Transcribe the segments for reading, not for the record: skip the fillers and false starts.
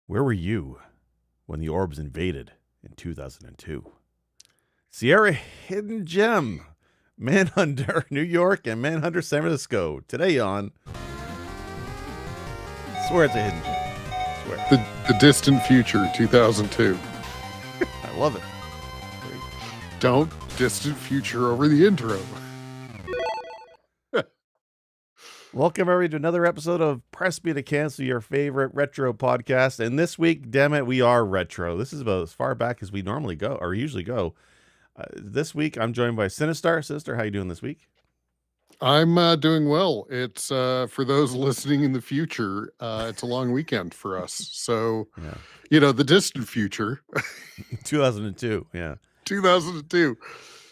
Where were you when the Orbs invaded in 2002? Sierra Hidden Gem, Manhunter, New York, and Manhunter, San Francisco. Today on... Swear it's a hidden gem. Swear. The distant future, 2002. I love it. Don't distant future over the intro. Welcome, everybody, to another episode of Press Me to Cancel, your favorite retro podcast. And this week, damn it, we are retro. This is about as far back as we normally go, or usually go. This week, I'm joined by Sinistar. Sinistar, how you doing this week? I'm doing well. It's for those listening in the future, it's a long weekend for us. So, the distant future. 2002, yeah. 2002.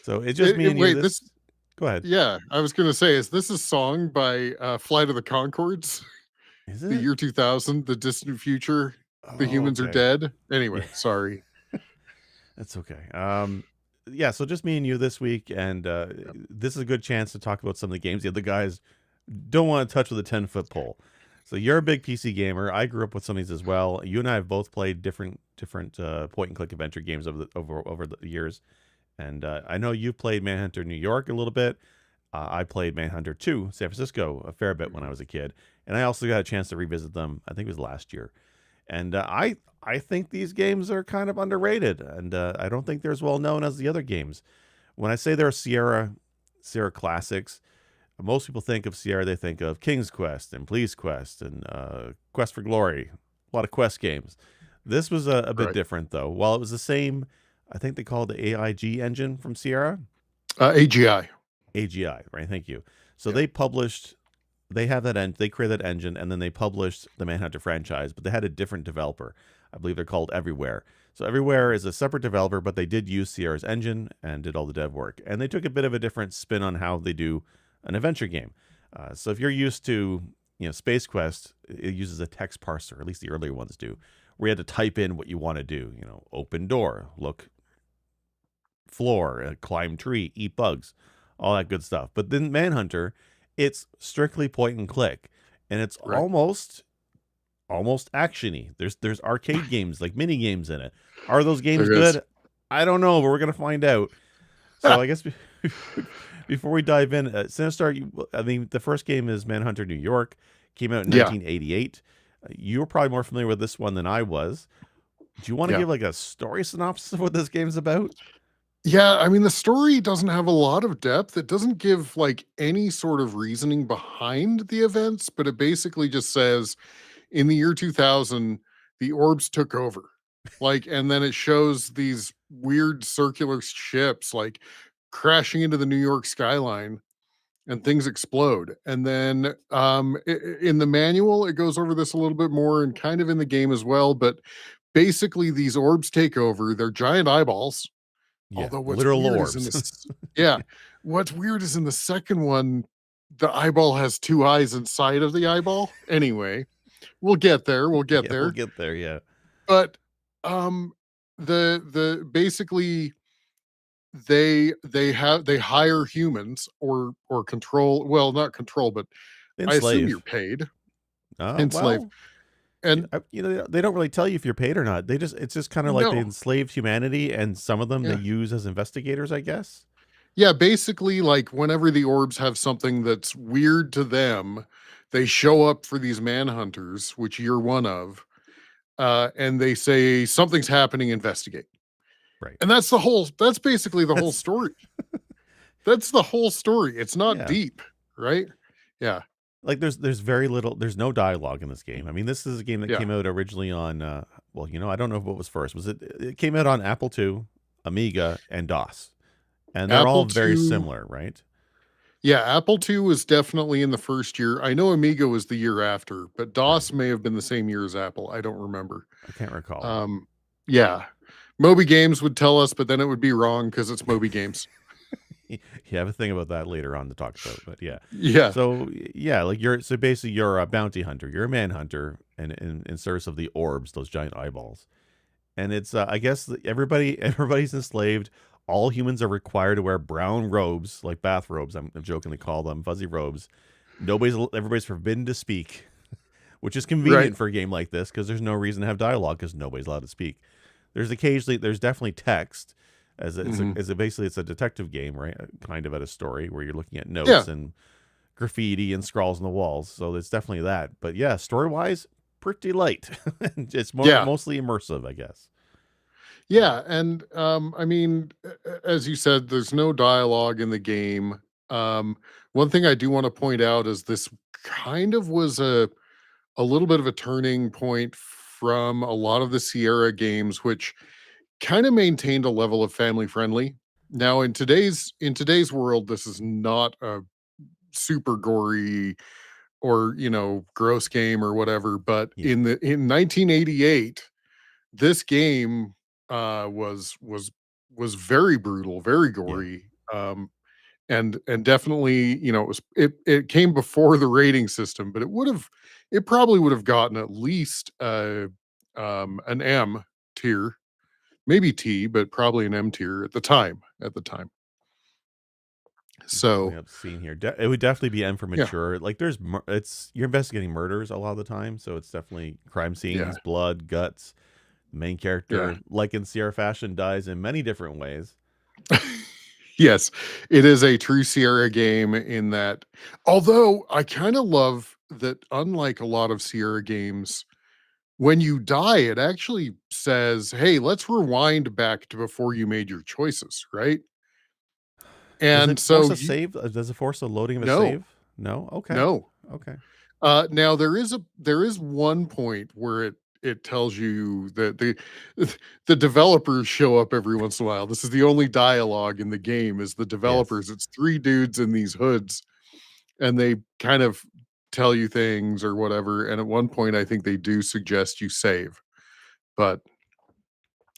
So it's just me and you. Wait, Go ahead. Yeah, I was going to say, is this a song by Flight of the Conchords? Is it? The year 2000, the distant future, the humans are dead. Anyway, sorry. That's okay. Yeah, so just me and you this week, and this is a good chance to talk about some of the games the other guys don't want to touch with a 10-foot pole. So you're a big PC gamer. I grew up with some of these as well. You and I have both played different point-and-click adventure games over the years. And I know you played Manhunter New York a little bit. I played Manhunter 2 San Francisco a fair bit when I was a kid. And I also got a chance to revisit them, I think it was last year. And I think these games are kind of underrated. And I don't think they're as well known as the other games. When I say they're Sierra classics, most people think of Sierra, they think of King's Quest and Police Quest and Quest for Glory. A lot of Quest games. This was a bit different, though. While it was the same... I think they call it the AIG engine from Sierra. AGI. AGI, right? Thank you. So they have that they created that engine, and then they published the Manhunter franchise, but they had a different developer. I believe they're called Everywhere. So Everywhere is a separate developer, but they did use Sierra's engine and did all the dev work. And they took a bit of a different spin on how they do an adventure game. So if you're used to, Space Quest, it uses a text parser, at least the earlier ones do, where you had to type in what you want to do. Open door, look floor, climb tree, eat bugs, all that good stuff. But then Manhunter, it's strictly point and click, and it's almost actiony. There's arcade games, like mini games in it. Are those games good? I don't know, but we're gonna find out. So I guess before we dive in, Sinistar, the first game is Manhunter New York. Came out in 1988. You were probably more familiar with this one than I was. Do you want to give like a story synopsis of what this game's about? Yeah, the story doesn't have a lot of depth. It doesn't give like any sort of reasoning behind the events, but it basically just says in the year 2000, the Orbs took over. And then it shows these weird circular ships like crashing into the New York skyline and things explode. And then in the manual, it goes over this a little bit more and kind of in the game as well. But basically, these orbs take over. They're giant eyeballs. Yeah, although what's literal weird orbs. What's weird is in the second one, the eyeball has two eyes inside of the eyeball. Anyway, we'll get there. We'll get there. Yeah. But the basically they hire humans or control, well, not control, but Enslave. I assume you're paid. Enslave. Well, and they don't really tell you if you're paid or not. It's just kind of like they enslaved humanity, and some of them they use as investigators, I guess. Yeah, basically, like whenever the Orbs have something that's weird to them, they show up for these manhunters, which you're one of, and they say something's happening, investigate. Right. And that's basically the whole story. That's the whole story. It's not deep, right? Yeah. Like there's very little, there's no dialogue in this game. This is a game that came out originally on, I don't know what was first. It came out on Apple II, Amiga, and DOS. And they're all very similar, right? Yeah, Apple II was definitely in the first year. I know Amiga was the year after, but DOS may have been the same year as Apple. I don't remember. I can't recall. Yeah. Moby Games would tell us, but then it would be wrong because it's Moby Games. You have a thing about that later on to talk about, but yeah. So basically you're a bounty hunter, you're a manhunter, and in service of the Orbs, those giant eyeballs. And it's I guess everybody's enslaved. All humans are required to wear brown robes, like bathrobes. I'm jokingly call them fuzzy robes. Everybody's forbidden to speak. which is Right. convenient for a game like this because there's no reason to have dialogue because nobody's allowed to speak. There's definitely text, Mhm. basically it's a detective game, right? Kind of at a story where you're looking at Yeah. notes and graffiti and scrawls on the walls. So there's definitely that. But yeah, story wise, pretty light. It's Yeah. mostly immersive, I guess. Yeah, and, I mean, as you said, there's no dialogue in the game. One thing I do wanna point out is this kind of was a little bit of a turning point from a lot of the Sierra games, which kinda maintained a level of family friendly. Now in today's world, this is not a super gory or, gross game or whatever, but Yeah, in 1988, this game, was very brutal, very yeah. gory, and definitely, it came before the rating system, but it probably would have gotten at least, an M tier, maybe T, but probably an M tier at the time. I'm pulling So, up scene here. It would definitely be M for yeah, mature. Like it's you're investigating murders a lot of the time, so it's definitely crime yeah, scenes, blood, guts. The main yeah. character, like in Sierra fashion, dies in many different ways. Yes, it is a true Sierra game in that, although I kinda love that unlike a lot of Sierra games, when you die, it actually says, "Hey, let's rewind back to before you made your choices," right? Does And it force so a you save? Does it force a loading of a no, save? No. Okay. no. Okay. Now there is one point where it tells you that the developers show up every once in a while. This is the only dialogue in the game is the Yes. developers. It's 3 dudes in these hoods, and they kind of tell you things or whatever, and at one point, I think they do suggest you save, but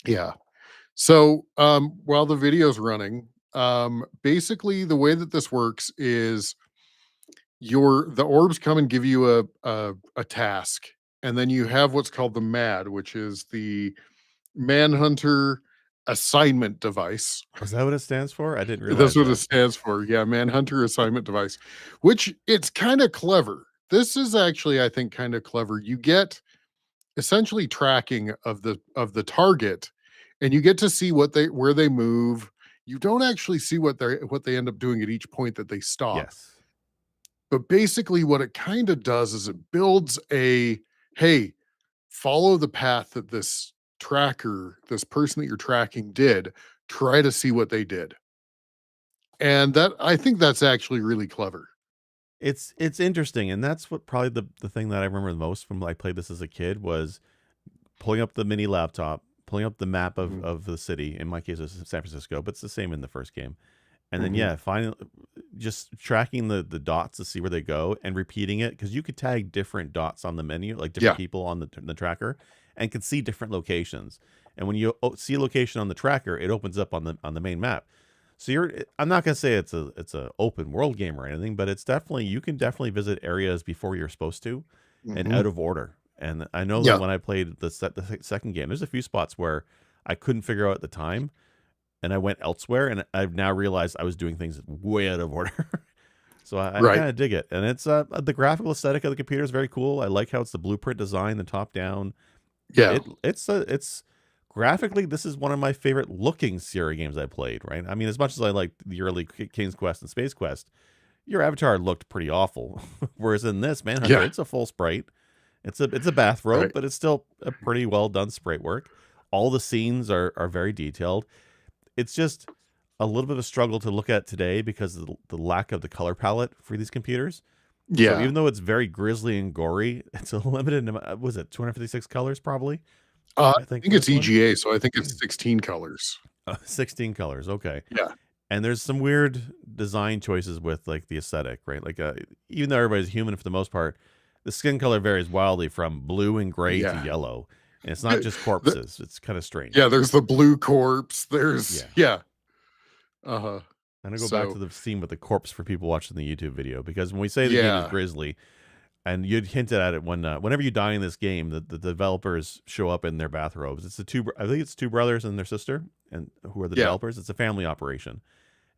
yeah. So, while the video's running, basically the way that this works is the orbs come and give you a task, and then you have what's called the MAD, which is the Manhunter Assignment Device. Was that what it stands for? I didn't That's realize what it that. stands for. Yeah, Manhunter Assignment Device, which it's kind of clever. This is actually, I think, kind of clever. You get essentially tracking of the target, and you get to see where they move. You don't actually see what they end up doing at each point that they stop. Yes. But basically what it kind of does is it builds hey, follow the path that this person that you're tracking did. Try to see what they did. And that I think that's actually really clever. It's interesting, and that's what probably the thing that I remember the most from I played this as a kid was pulling up the mini laptop, pulling up the map Mhm, of the city. In my case, it's San Francisco, but it's the same in the first game. And then mhm. yeah, finally just tracking the dots to see where they go and repeating it because you could tag different dots on the menu, like different Yeah. people on the tracker, and can see different locations. And when you see a location on the tracker, it opens up on the main map. So I'm not gonna say it's a open world game or anything, but it's definitely you can definitely visit areas before you're supposed to, and Mhm. out of order. And I know that Yeah. when I played second game, there's a few spots where I couldn't figure out at the time, and I went elsewhere, and I've now realized I was doing things way out of order. So I Right. kind of dig it, and it's the graphical aesthetic of the computer is very cool. I like how it's the blueprint design, the top down. Yeah. It's graphically this is one of my favorite looking Sierra games I played. Right, I mean, as much as I like the early King's Quest and Space Quest, your avatar looked pretty awful. Whereas in this Manhunter, Yeah. it's a full sprite. It's a bathrobe, Right. but it's still a pretty well done sprite work. All the scenes are very detailed. It's just a little bit of a struggle to look at today because of the lack of the color palette for these computers. So Yeah. even though it's very grisly and gory, it's a limited amount. Was it 256 colors probably? I I think think for it's this one, EGA, so I think it's 16 colors. 16 colors. Okay, Yeah. and there's some weird design choices with like the aesthetic, right? Like even though everybody's human for the most part, the skin color varies wildly from blue and gray to Yeah. yellow, and it's not just The corpses. It's kind of yeah, strange. there's the blue corpse, there's Yeah. yeah, uh-huh. I'm gonna go back to So, the scene with the corpse for people watching the YouTube video because when we say the game is yeah, grisly, and you'd hinted at it whenever you die in this game, the developers show up in their bathrobes. It's I think it's two brothers and their sister, and who are the yeah, developers. It's a family operation,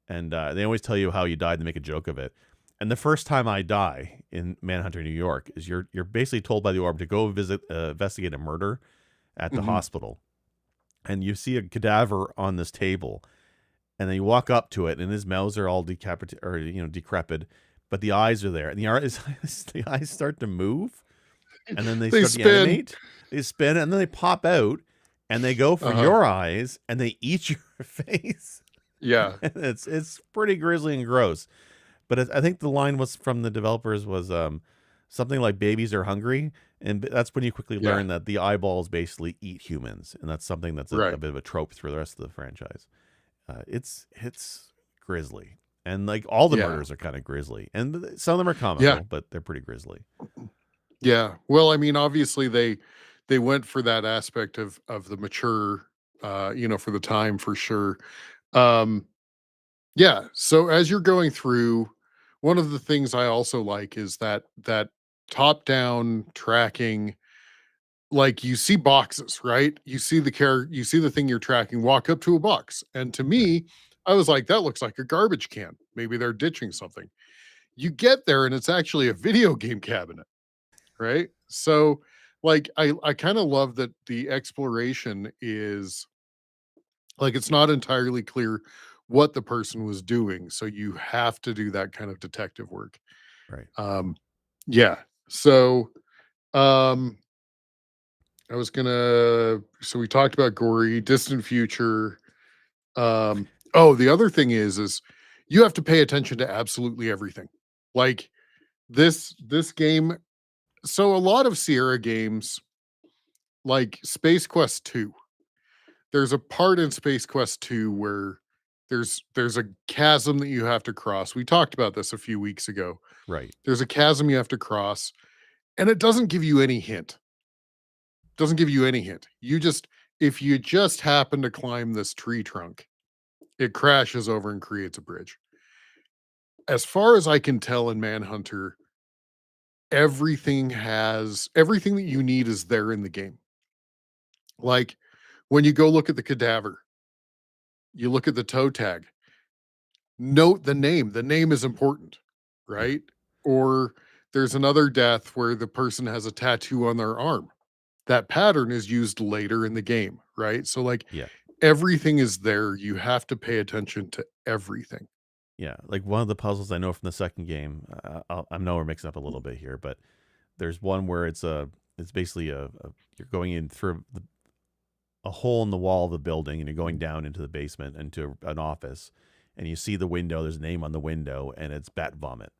and they always tell you how you died and make a joke of it. And the first time I die in Manhunter, New York, is you're basically told by the orb to go investigate a murder at the Hmm. hospital, and you see a cadaver on this table, and then you walk up to it, and his mouths are all decapitated or decrepit, but the eyes are there, and the eyes start to move, and then they They start to spin. animate, they spin, and then they pop out, and they go for Uh-huh. your eyes, and they eat your face. Yeah. And it's pretty grisly and gross. But I think the line was from the developers was something like "babies are hungry," and that's when you quickly Yeah. learn that the eyeballs basically eat humans, and that's something that's a Right. bit of a trope through the rest of the franchise. It's grisly, and like all the Yeah. murders are kind of grisly, and some of them are Yeah. comical, but they're pretty grisly. Yeah. Well, I mean, obviously they went for that aspect of the mature, for the time for sure. Um, yeah. So as you're going through, one of the things I also like is that top down tracking. Like you see boxes, right? You see the thing you're tracking walk up to a box. And to Right, me, I was like, that looks like a garbage can. Maybe they're ditching something. You get there and it's actually a video game cabinet, right? So like I kind of love that the exploration is like it's not entirely clear what the person was doing. So you have to do that kind of detective work. right. Um yeah. So um so we talked about gory, distant future. Oh, the other thing is you have to pay attention to absolutely everything. Like this game, so a lot of Sierra games, like Space Quest 2, there's a part in Space Quest 2 where there's a chasm that you have to cross. We talked about this a few weeks ago. Right. There's a chasm you have to cross, and it doesn't give you any hint. Doesn't give you any hint. You just if you just happen to climb this tree trunk, it crashes over and creates a bridge. As far as I can tell in Manhunter, everything that you need is there in the game. Like when you go look at the cadaver, you look at the toe tag, note the name. The name is important, Yeah. right? Or there's another death where the person has a tattoo on their arm. That pattern is used later in the game, right? So like Yeah. everything is there. You have to pay attention to everything. Yeah. Like one of the puzzles I know from the second game, I know we're mixing up a little bit here, but there's one where it's basically you're going in through a hole in the wall of the building, and you're going down into the basement into an office, and you see the window. There's a name on the window, and it's bat vomit.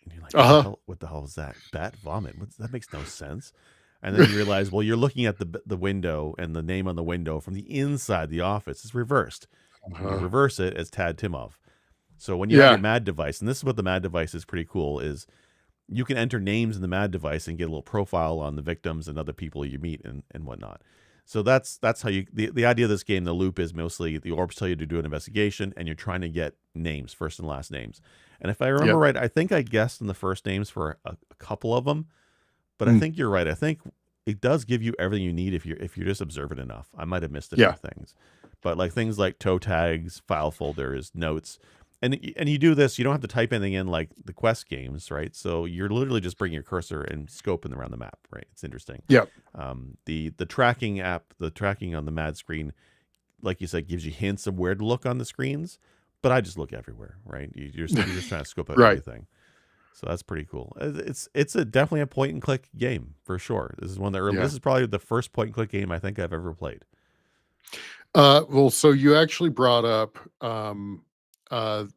And you're like, what the Uh-huh. hell? What the hell is that? Bat vomit? That makes no sense. And then you realize, well, you're looking at the window, and the name on the window from the inside the office is reversed. When you Uh-huh. reverse it, it's Tad Timov. So when you have your Yeah. MAD device, and this is what the MAD device is pretty cool, is you can enter names in the MAD device and get a little profile on the victims and other people you meet and whatnot. So that's how the idea of this game. The loop is mostly the orbs tell you to do an investigation, and you're trying to get names, first and last names. And if I remember Yep. right, I think I guessed in the first names for a couple of them, but I Mm. think you're right. I think it does give you everything you need if you're just observant enough. I might have missed a few Yeah. things, but like things like toe tags, file folders, notes, and you do this. You don't have to type anything in like the quest games, right? So you're literally just bringing your cursor and scoping around the map, right? It's interesting. Yep. The tracking app, the tracking on the MAD screen, like you said, gives you hints of where to look on the screens. But I just look everywhere, right? You're just trying to scope out Right. everything. So that's pretty cool. It's a definitely a point and click game for sure. This is one of the early. Yeah. This is probably the first point and click game I think I've ever played. Well, so you actually brought up, that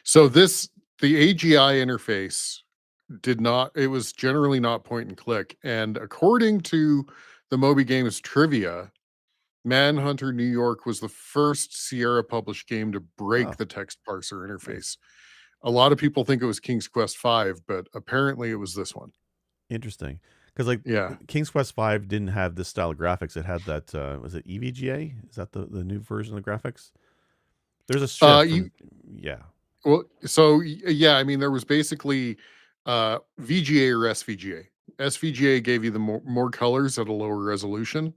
so the AGI interface it was generally not point and click. And according to the Moby Games trivia, Manhunter New York was the first Sierra published game to break Oh, the text parser nice, interface. A lot of people think it was King's Quest 5, but apparently it was this one. interesting. Because like Yeah. King's Quest Five didn't have this style of graphics. It had that was it EVGA? Is that the new version of the graphics? There's a shift You from yeah, Well, so yeah, I mean, there was basically VGA or SVGA. SVGA gave you the more colors at a lower resolution,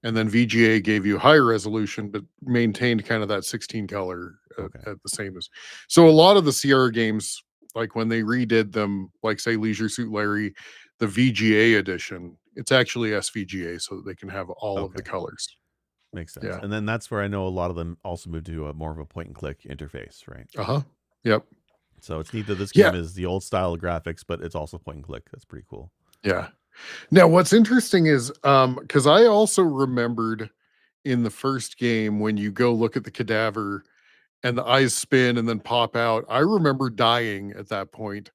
and then VGA gave you higher resolution, but maintained kind of that 16 color Okay. at the same as. So a lot of the Sierra games, like when they redid them, like say Leisure Suit Larry, the VGA edition, it's actually SVGA, so that they can have all of the Okay. colors. Makes sense. Yeah. And then that's where I know a lot of them also moved to a more of a point and click interface, right? Uh huh. Yep. So it's neat that this Yeah. game is the old style of graphics, but it's also point and click. That's pretty cool. Yeah. Now, what's interesting is because I also remembered in the first game when you go look at the cadaver and the eyes spin and then pop out. I remember dying at that point.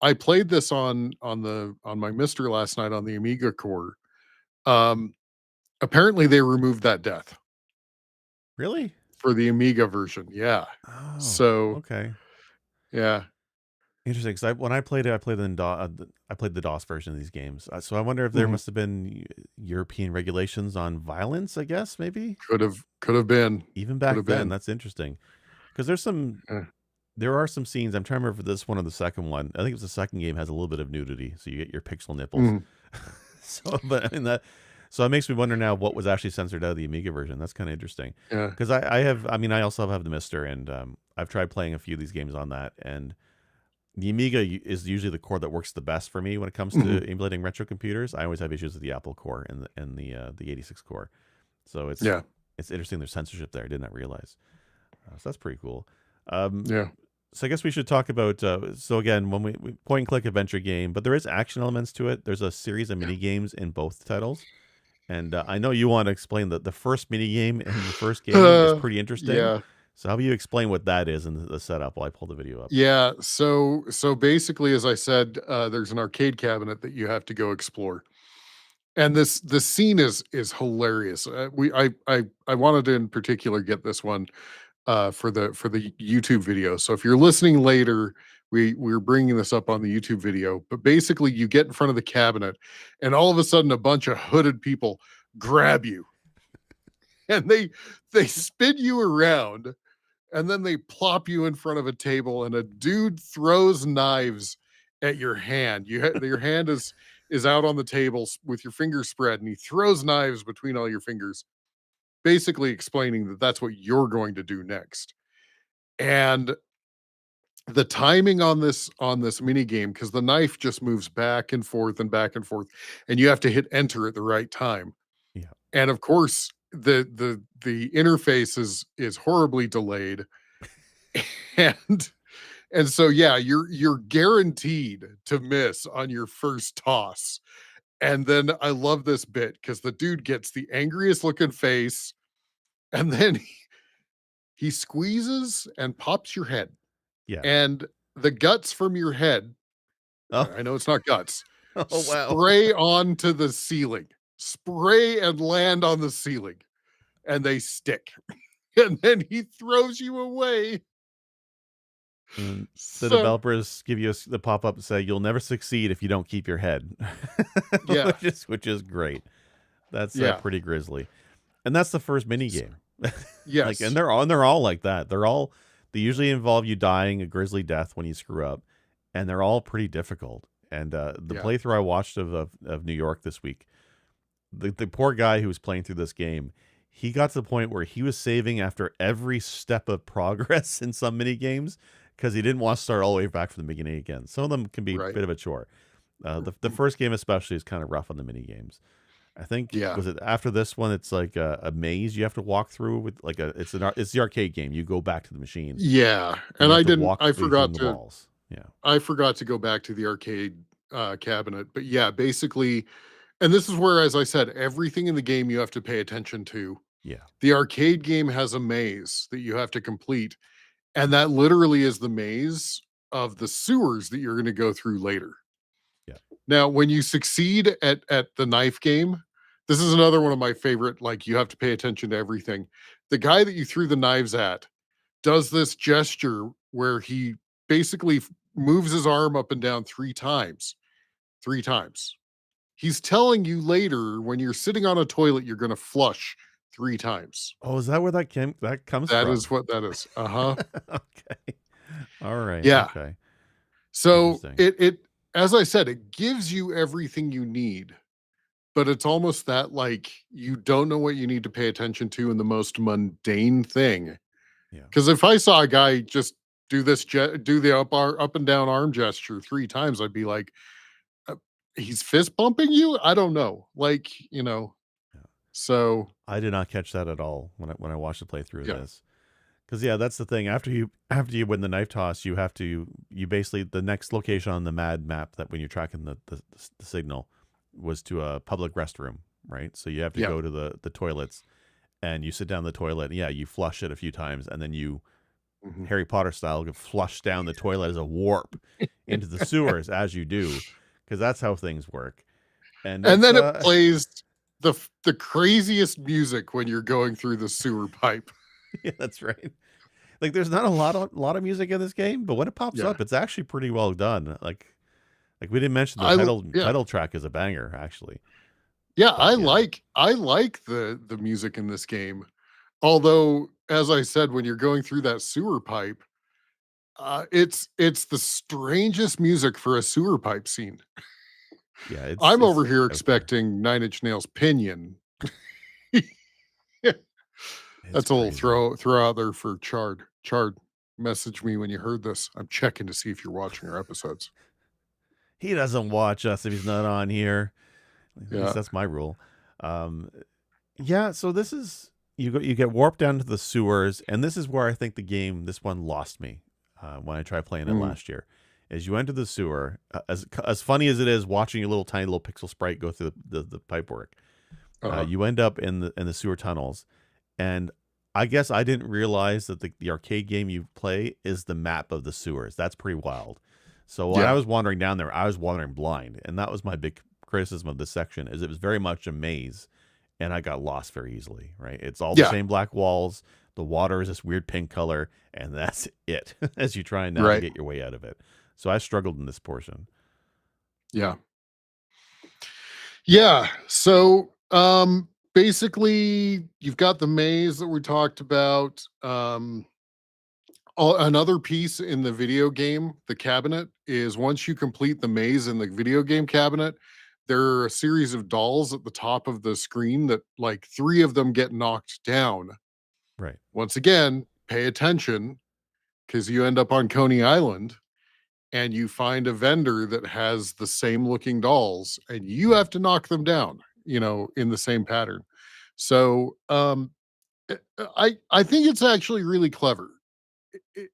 I played this on my Mister last night on the Amiga core. Um, Apparently they removed that death Really? for the Amiga version. Yeah. Oh, So okay. yeah. Interesting. Because when I played it, I played I played the DOS version of these games. So I wonder if there Mhm. must have been European regulations on violence. I guess maybe Could have been. even Could back have then. been. That's interesting. Because Yeah. there are some scenes. I'm trying to remember if this one or the second one. I think it was the second game has a little bit of nudity, so you get your pixel nipples. Mhm. So, but I mean that. So it makes me wonder now what was actually censored out of the Amiga version. That's kind of interesting. Yeah. Because I have. I mean, I also have the Mister, and I've tried playing a few of these games on that, and the Amiga is usually the core that works the best for me when it comes Mhm. to emulating retro computers. I always have issues with the Apple core and the 86 core. So Yeah. it's interesting there's censorship there. I did not realize. So that's pretty cool. Um, Yeah. so I guess we should talk about. So again, when we point and click adventure game, but there is action elements to it. There's a series of mini games in both titles, and I know you want to explain that the first mini game in the first game is pretty interesting. Yeah. So how about you explain what that is in the setup while I pull the video up? Yeah, so basically, as I said, there's an arcade cabinet that you have to go explore, and this scene is hilarious. I wanted to in particular get this one for the YouTube video. So if you're listening later, we're bringing this up on the YouTube video. But basically, you get in front of the cabinet, and all of a sudden, a bunch of hooded people grab you, and they spin you around and then they plop you in front of a table and a dude throws knives at your hand. Your hand is out on the table with your fingers spread and he throws knives between all your fingers, basically explaining that that's what you're going to do next. And the timing on this mini game, because the knife just moves back and forth and you have to hit enter at the right time. Yeah. And of course the interface is horribly delayed. and And so, yeah, you're guaranteed to miss on your first toss. And then I love this bit because the dude gets the angriest looking face, and then he squeezes and pops your head, Yeah. and the guts from your head, Oh. I know it's not guts, Oh wow. spray onto the ceiling, spray and land on the ceiling, and they stick. And then he throws you away. And the So, developers give you the pop up and say you'll never succeed if you don't keep your head, yeah, which is great. That's yeah, pretty grisly, and that's the first mini game. Like, and yes, they're all like that. They usually involve you dying a grisly death when you screw up, and they're all pretty difficult. And the yeah, playthrough I watched of New York this week, the poor guy who was playing through this game, he got to the point where he was saving after every step of progress in some mini games because he didn't want to start all the way back from the beginning again. Some of them can be a right. bit of a chore. The first game especially is kind of rough on the mini games. I think Yeah. was it after this one? It's like a maze you have to walk through with like it's the arcade game. You go back to the machine Yeah, and and you have to walk between the walls. Yeah, I forgot to go back to the arcade, cabinet, but yeah, basically and this is where, as I said, everything in the game you have to pay attention to. yeah, The arcade game has a maze that you have to complete, and that literally is the maze of the sewers that you're gonna go through later. yeah. Now, when you succeed at the knife game, this is another one of my favorite, like, you have to pay attention to everything. The guy that you threw the knives at does this gesture where he basically moves his arm up and down 3 times. 3 times. He's telling you later when you're sitting on a toilet, you're going to flush 3 times. Oh, is that where that comes That from? is what that is. Uh huh. Okay, all right, Yeah. okay, So interesting. as I said, it gives you everything you need but it's almost that like you don't know what you need to pay attention to in the most mundane thing. Yeah. Because if I saw a guy just do the up and down arm gesture 3 times, I'd be like, uh, he's fist bumping you. I don't know, like Yeah. So I did not catch that at all when I watched the playthrough of yeah, this. Because yeah, that's the thing. After you win the knife toss, you basically the next location on the mad map that when you're tracking the signal was to a public restroom, right? So you have to yeah, go to the toilets and you sit down in the toilet. And yeah, you flush it a few times, and then you mhm. Harry Potter style flush down the toilet as a warp into the sewers as you do, because that's how things work. And And it's then it plays the craziest music when you're going through the sewer pipe. yeah, that's right. Like there's not a lot of music in this game, but when it pops Yeah, up, it's actually pretty well done. Like we didn't mention the yeah, title track is a banger actually. yeah. But yeah, I like the music in this game. Although, as I said, when you're going through that sewer pipe, it's the strangest music for a sewer pipe scene. yeah, I'm it's over here out there. expecting Nine Inch Nails' Pinion. It's That's a little crazy. throw out there for Chard. Chard, message me when you heard this. I'm checking to see if you're watching our episodes. He doesn't watch us if he's not on here. At least Yeah. that's my rule. Um, yeah, so you get warped down to the sewers, and this is where I think this one lost me when I tried playing it Mm, last year. As you enter the sewer, as funny as it is watching your little tiny little pixel sprite go through the pipe work, uh-huh. you end up in the sewer tunnels, and I guess I didn't realize that the arcade game you play is the map of the sewers. That's pretty wild. So when I Yeah. was wandering down there, I was wandering blind, and that was my big criticism of this section is it was very much a maze, and I got lost very easily. Right, it's all the Yeah. same black walls. The water is this weird pink color, and that's it as you try and Right. navigate your way out of it. So I struggled in this portion. Yeah. Yeah. So basically you've got the maze that we talked about. Another piece in the video game, the cabinet, is once you complete the maze in the video game cabinet, there are a series of dolls at the top of the screen that like 3 of them get knocked down. Right. Once again, pay attention because you end up on Coney Island and you find a vendor that has the same looking dolls and you Yeah. have to knock them down, in the same pattern. So I think it's actually really clever.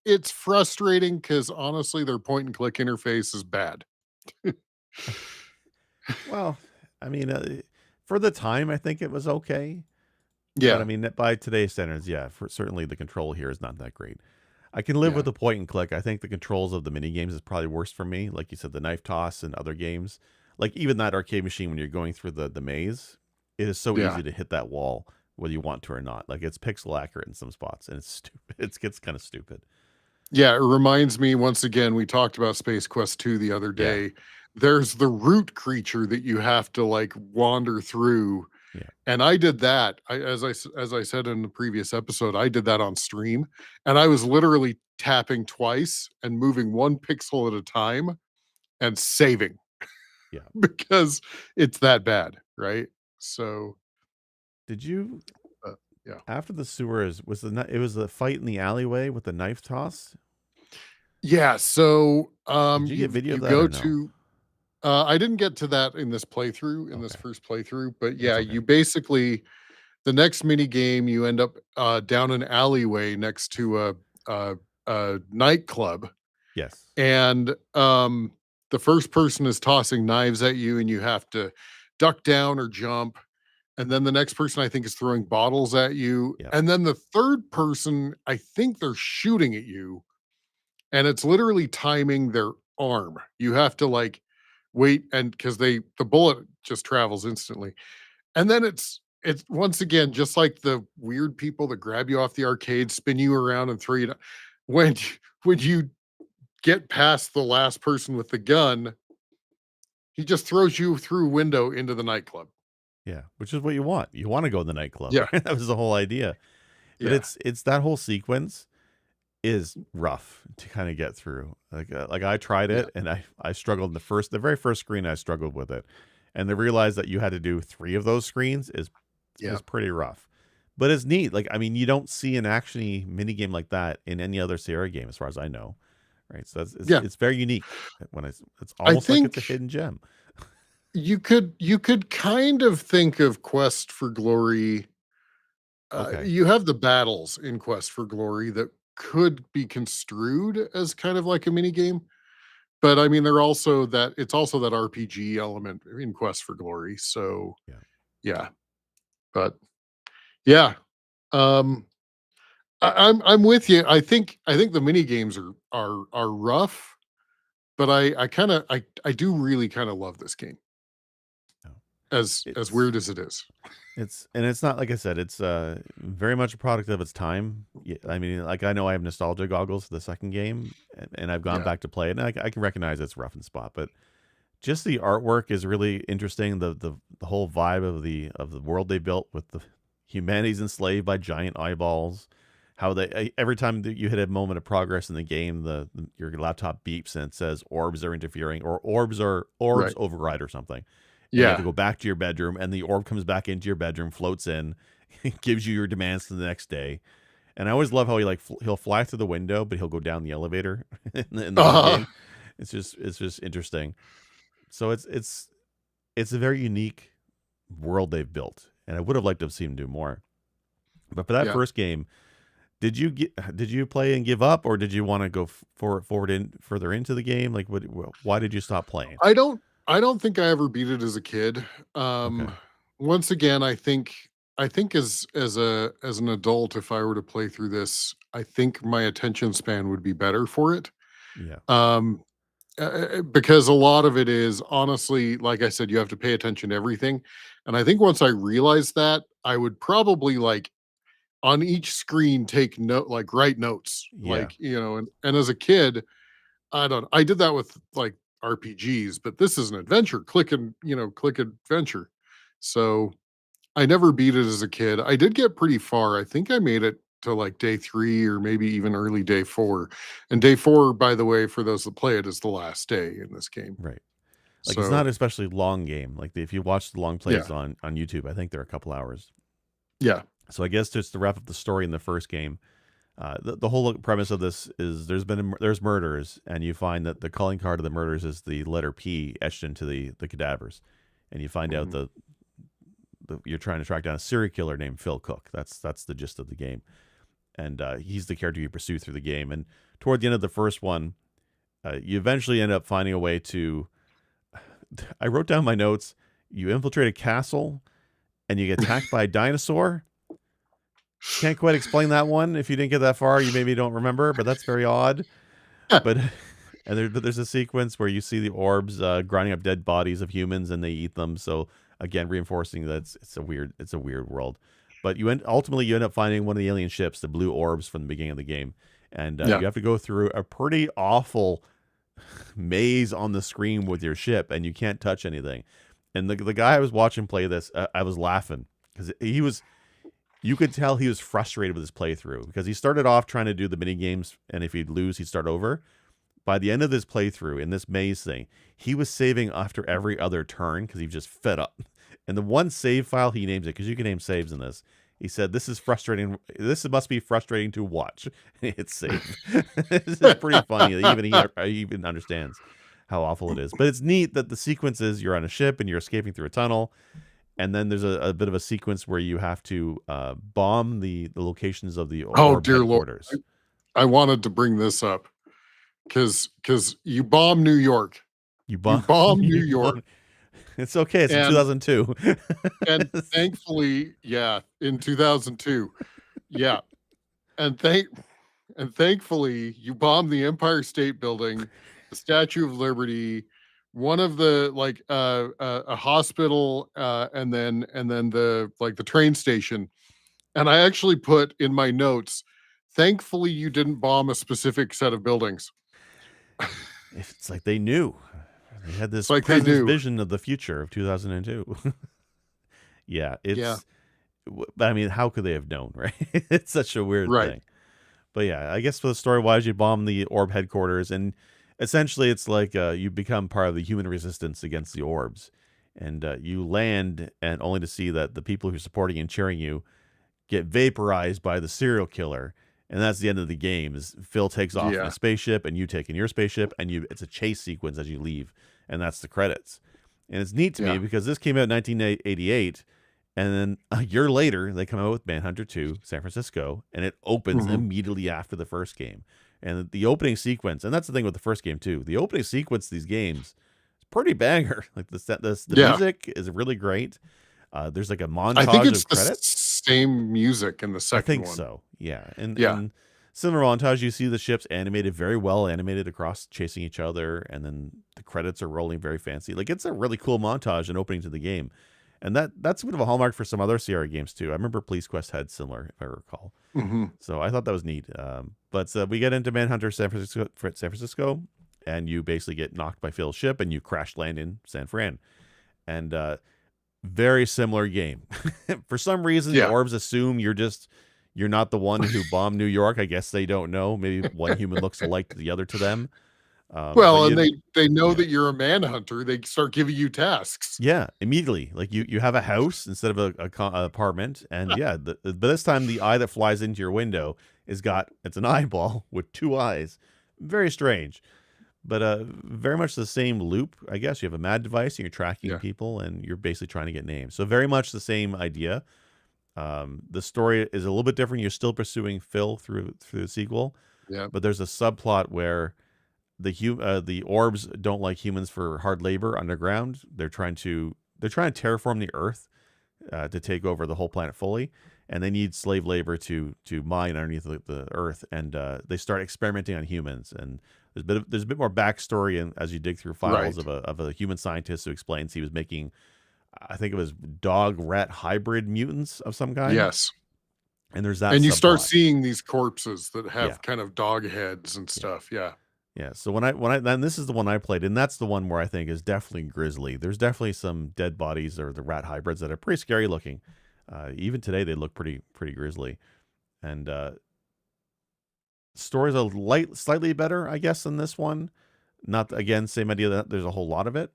It's frustrating because honestly, their point and click interface is bad. Well, I mean, for the time, I think it was okay. But I Yeah, mean, by today's standards, yeah, for certainly the control here is not that great. I can live yeah, with the point and click. I think the controls of the mini games is probably worse for me. Like you said, the knife toss and other games, like even that arcade machine when you're going through the maze, it is so yeah, easy to hit that wall whether you want to or not. Like it's pixel accurate in some spots, and it's stupid. It gets kind of stupid. yeah. It reminds me once again, we talked about Space Quest 2 the other Yeah, day. There's the root creature that you have to like wander through. yeah, And I did that. As I said in the previous episode, I did that on stream, and I was literally tapping twice and moving 1 pixel at a time and saving yeah. because it's that bad, right? So, Did you uh, yeah. after the sewers it was the fight in the alleyway with the knife toss? Yeah, so, Did you get video of you that go or no? to I didn't get to that in this playthrough, in this Okay, first playthrough, but yeah, that's okay. you basically the next mini game, you end up, down an alleyway next to a a nightclub, Yes. and, the first person is tossing knives at you, and you have to duck down or jump, and then the next person, I think, is throwing bottles at you, Yeah. and then the 3rd person, I think they're shooting at you, and it's literally timing their arm. You have to, like, wait and because the bullet just travels instantly. And then it's once again, just like the weird people that grab you off the arcade, spin you around, and throw you down. When when you get past the last person with the gun, he just throws you through a window into the nightclub. Yeah, which is what you want. You want to go to the nightclub, Yeah, right? That was the whole idea. But yeah, it's that whole sequence is rough to kind of get through. Like I tried yeah, it and I struggled the very first screen I struggled with it. and they realized that you had to do 3 of those screens Yeah. is pretty rough. But it's neat. Like, I mean, you don't see an actiony mini game like that in any other Sierra game, as far as I know. Right, so Yeah. it's very unique. It's I almost like it's a think hidden gem. you could kind of think of Quest for Glory. Okay, You have the battles in Quest for Glory that could be construed as kind of like a mini game, but I mean, it's also that RPG element in Quest for Glory. So yeah. yeah, but yeah, um, I'm with you. I think the mini games are rough, but I do really kind of love this game, No. as It's weird as it is. it's not, like I said, it's very much a product of its time. Yeah, I mean, like, I know I have nostalgia goggles for the second game, and I've gone Yeah, back to play it, and I can recognize it's rough and spot, but just the artwork is really interesting. The whole vibe of the world they built with the humanity's enslaved by giant eyeballs. How every time that you hit a moment of progress in the game, your laptop beeps and it says orbs are interfering, or orbs right. override or something, and you have to Yeah. go back to your bedroom, and the orb comes back into your bedroom, floats in, gives you your demands to the next day. And I always love how he'll fly through the window, but he'll go down the elevator in the mini Uh, game. It's just interesting. So it's a very unique world they've built, and I would have liked to have seen them do more. But for that yeah. first game, did you play and give up, or did you want to go further into the game? Like, why did you stop playing? I don't think I ever beat it as a kid. Okay, Once again, I think as an adult, if I were to play through this, I think my attention span would be better for it. yeah, Um, because a lot of it is honestly, like I said, you have to pay attention to everything. And I think once I realized that, I would probably like on each screen take note, like write notes, yeah, like and as a kid, I did that with like RPGs, but this is an adventure. Click adventure. So I never beat it as a kid. I did get pretty far. I think I made it to like day 3 or maybe even early day 4. And day 4, by the way, for those that play it, is the last day in this game. right. Like, it's not So an especially long game. Like, if you watch the long plays yeah, on YouTube, I think they're a couple hours. yeah, So I guess just to wrap up the story in the first game, the whole premise of this is there's murders, and you find that the calling card of the murders is the letter P etched into the cadavers, and you find out mhm, you're trying to track down a serial killer named Phil Cook. That's the gist of the game, and he's the character you pursue through the game. And toward the end of the first one, you eventually end up finding a way to. I wrote down my notes. You infiltrate a castle, and you get attacked by a dinosaur. Can't quite explain that one. If you didn't get that far, you maybe don't remember, but that's very odd. But but there's a sequence where you see the orbs grinding up dead bodies of humans, and they eat them. So again, reinforcing that it's a weird world. But ultimately you end up finding one of the alien ships, the blue orbs from the beginning of the game, and yeah. you have to go through a pretty awful maze on the screen with your ship, and you can't touch anything. And the guy I was watching play this, I was laughing because you could tell he was frustrated with his playthrough because he started off trying to do the mini games, and if he'd lose, he'd start over. By the end of this playthrough in this maze thing, he was saving after every other turn because he was just fed up. And the one save file he names it, because you can name saves in this. He said, "This is frustrating. This must be frustrating to watch." It's save. This is pretty funny. He even understands how awful it is. But it's neat that the sequence is you're on a ship and you're escaping through a tunnel, and then there's a bit of a sequence where you have to bomb the locations of the Oh orb dear Lord. headquarters. I wanted to bring this up because you bomb New York. You You bomb. bomb New You York. bomb. It's okay. It's in And 2002. and thankfully, yeah, in 2002. Yeah. And thankfully you bombed the Empire State Building, the Statue of Liberty, one of the like a hospital, and then the train station. And I actually put in my notes, thankfully you didn't bomb a specific set of buildings. It's like they knew. They had It's this like they presence knew. vision of the future of 2002. Yeah, Yeah, but I mean, how could they have known, right? It's such a weird right. thing. But yeah, I guess for the story wise, you bomb the orb headquarters, and essentially it's like you become part of the human resistance against the orbs, and you land, and only to see that the people who are supporting and cheering you get vaporized by the serial killer. And that's the end of the game. Is Phil takes off in a Yeah. spaceship, and you take in your spaceship, and it's a chase sequence as you leave, and that's the credits. And it's neat to me Yeah. because this came out in 1988, and then a year later they come out with Manhunter 2, San Francisco, and it opens Mhm. immediately after the first game. And the opening sequence, and that's the thing with the first game too. The opening sequence of these games is pretty banger. Like the Yeah. music is really great. There's like a I think montage it's of the credits. same music in the I second think one. so. Yeah. And Yeah. similar montage, you see the ships animated very well, animated across chasing each other, and then the credits are rolling very fancy. Like it's a really cool montage and opening to the game. And that's a bit of a hallmark for some other Sierra games too. I remember Police Quest had similar, if I recall. Mhm. So I thought that was neat. But we get into Manhunter San Francisco, and you basically get knocked by Phil's ship, and you crash land in San Fran. And very similar game. For some reason, the Yeah. orbs assume you're not the one who bombed New York. I guess they don't know. Maybe one human looks alike to the other to them. But Well, and you, they know yeah, that you're a manhunter. They start giving you tasks. yeah, immediately. Like you have a house instead of a apartment, and yeah, but this time the eye that flies into your window it's an eyeball with two eyes. Very strange. But very much the same loop. I guess you have a mad device and you're tracking Yeah. people and you're basically trying to get names. So very much the same idea. The story is a little bit different. You're still pursuing Phil through the sequel, Yeah. but there's a subplot where the orbs don't like humans for hard labor underground. They're trying to terraform the Earth to take over the whole planet fully, and they need slave labor to mine underneath the Earth. And they start experimenting on humans. And there's a bit more backstory, and as you dig through files Right. of a human scientist who explains he was making, I think it was dog rat hybrid mutants of some kind. Yes. And there's that And you start subplot. seeing these corpses that Yeah, have kind of dog heads and yeah. stuff. Yeah. Yeah, so when I then this is the one I played, and that's the one where I think is definitely grisly. There's definitely some dead bodies or the rat hybrids that are pretty scary looking. Even today, they look pretty grisly. And story's slightly better, I guess, than this one. Not again, same idea that there's a whole lot of it,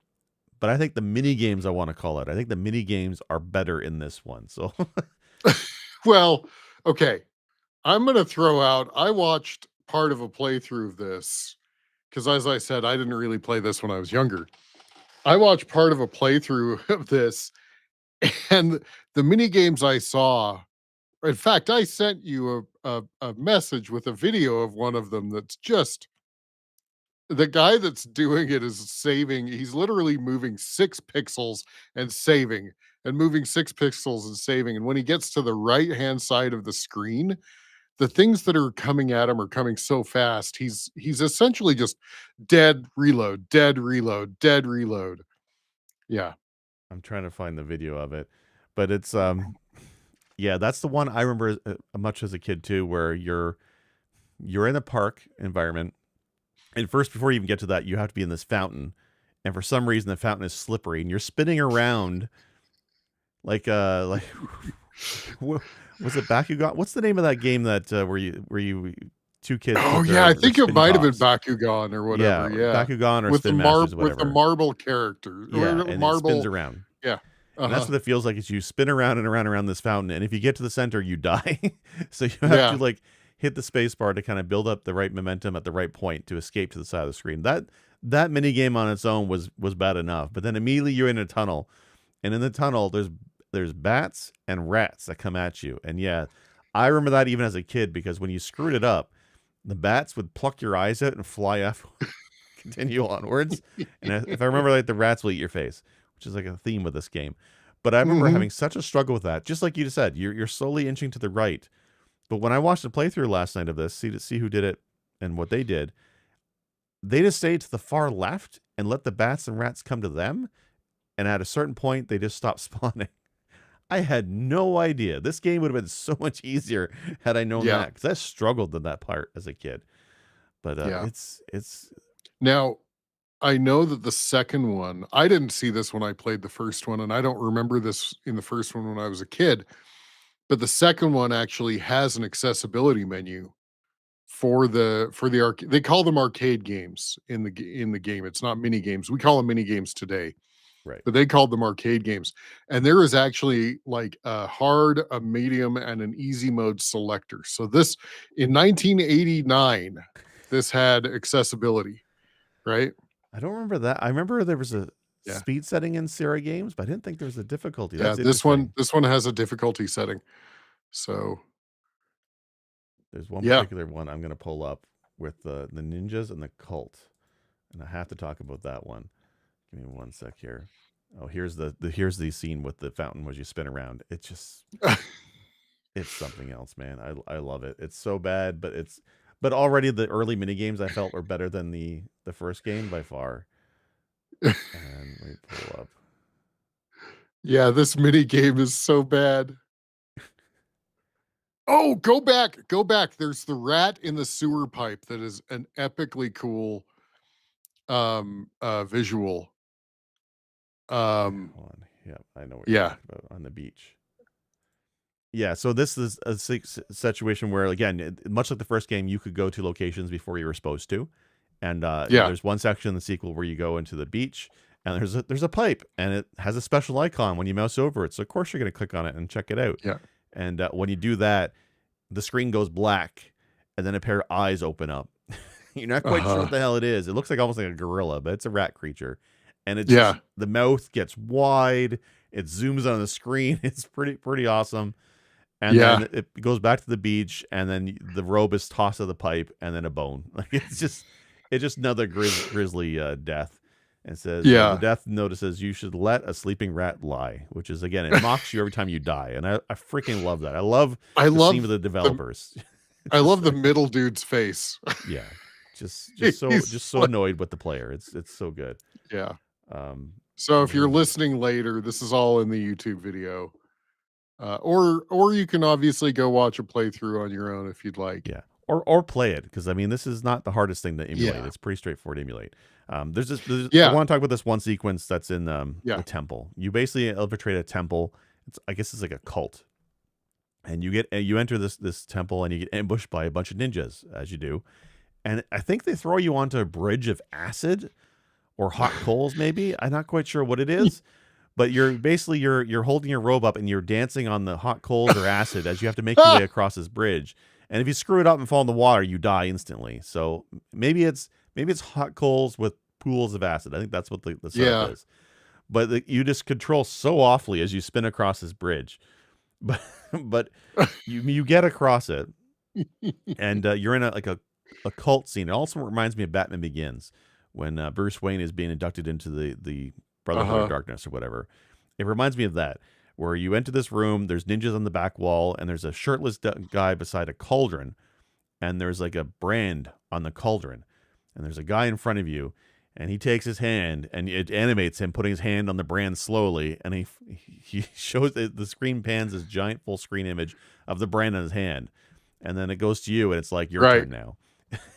but I think the mini games I want to call it. I think the mini games are better in this one. So Well, okay. I'm going to throw out, I watched part of a playthrough of this because, as I said, I didn't really play this when I was younger. I watched part of a playthrough of this, and the mini games I saw, in fact, I sent you a message with a video of one of them that's just the guy that's doing it is saving, he's literally moving 6 pixels and saving, and moving 6 pixels and saving, and when he gets to the right-hand side of the screen, the things that are coming at him are coming so fast, he's essentially just dead, reload, dead, reload, dead, reload. Yeah. I'm trying to find the video of it, but it's yeah, that's the one I remember much as a kid too, where you're in a park environment. And first, before you even get to that, you have to be in this fountain. And for some reason, the fountain is slippery, and you're spinning around like was it Bakugan? What's the name of that game that where you two kids Oh, put yeah, I their think it spinny might have been tops? Bakugan or Yeah, whatever, yeah. Bakugan or Spin Masters or With the whatever. marble character or Yeah, and it spins marble, around. yeah. And that's Uh-huh. what it feels like is you spin around and around and around this fountain, and if you get to the center, you die. So you have to Yeah. like hit the space bar to kind of build up the right momentum at the right point to escape to the side of the screen. That mini game on its own was bad enough, but then immediately you're in a tunnel, and in the tunnel there's bats and rats that come at you. And yeah, I remember that even as a kid because when you screwed it up, the bats would pluck your eyes out and fly up, continue onwards. And if I remember right, the rats will eat your face, which is like a theme with this game. But I remember Mhm. having such a struggle with that. Just like you just said, you're slowly inching to the right. But when I watched the playthrough last night of this, to see who did it and what they just stayed to the far left and let the bats and rats come to them. And at a certain point, they just stopped spawning. I had no idea. This game would have been so much easier had I known Yeah, that because I struggled in that part as a kid. But yeah. it's Now, I know that the second one, I didn't see this when I played the first one, and I don't remember this in the first one when I was a kid, but the second one actually has an accessibility menu for the they call them arcade games in the game. It's not mini games. We call them mini games today. Right. but they called them arcade games. And there is actually like a hard, a medium, and an easy mode selector. So this in 1989, this had accessibility, right? I don't remember that. I remember there was a Yeah. speed setting in Sierra games, but I didn't think there was a difficulty. Yeah, That's interesting. this one has a difficulty setting. So, There's one yeah. particular one I'm gonna pull up with the ninjas and the cult, and I have to talk about that one. Give me one sec here. Oh, here's here's the scene with the fountain as you spin around. It's just it's something else, man. I love it. It's so bad, but but already the early mini games I felt were better than the first game by far. And let me pull up. Yeah, this mini game is so bad. Oh, go back, go back. There's the rat in the sewer pipe that is an epically cool visual. Um, Hold on. Yeah, I know what you're yeah. talking about on the beach. Yeah, so this is a situation where, again, much like the first game, you could go to locations before you were supposed to, and Yeah. there's one section in the sequel where you go into the beach, and there's a pipe, and it has a special icon when you mouse over it. So of course you're going to click on it and check it out. Yeah. And when you do that, the screen goes black, and then a pair of eyes open up. You're not quite sure Uh-huh. what the hell it is. It looks like almost like a gorilla, but it's a rat creature, and it just Yeah. the mouth gets wide. It zooms on the screen. It's pretty awesome. And Yeah. then it goes back to the beach, and then the robe is tossed to the pipe, and then a bone. Like it's just another grisly death. And says the Yeah. death notices you should let a sleeping rat lie, which is again it mocks you every time you die, and I freaking love that. I love I the scene with love the the developers. I Just love the middle dude's face. yeah, He's just so like, annoyed with the player. It's so good. yeah. Um, So if you're where's listening later, this is all in the YouTube video. Or you can obviously go watch a playthrough on your own if you'd like. Yeah, or play it, because I mean this is not the hardest thing to emulate. Yeah. It's pretty straightforward to emulate. I Yeah. want to talk about this one sequence that's in Yeah. the temple. You basically infiltrate a temple. I guess it's like a cult, and you enter this temple and you get ambushed by a bunch of ninjas as you do, and I think they throw you onto a bridge of acid or hot coals. Maybe I'm not quite sure what it is. But you're holding your robe up and you're dancing on the hot coals or acid as you have to make your way across this bridge. And if you screw it up and fall in the water, you die instantly. So maybe it's hot coals with pools of acid. I think that's what the setup Yeah. is. But you just control so awfully as you spin across this bridge. But but you get across it, and you're in a cult scene. It also reminds me of Batman Begins, when Bruce Wayne is being inducted into the Brotherhood of Uh-huh. Darkness or whatever. It reminds me of that, where you enter this room, there's ninjas on the back wall, and there's a shirtless guy beside a cauldron, and there's like a brand on the cauldron, and there's a guy in front of you, and he takes his hand, and it animates him putting his hand on the brand slowly, and he shows the screen pans this giant full screen image of the brand on his hand, and then it goes to you, and it's like your Right. turn now,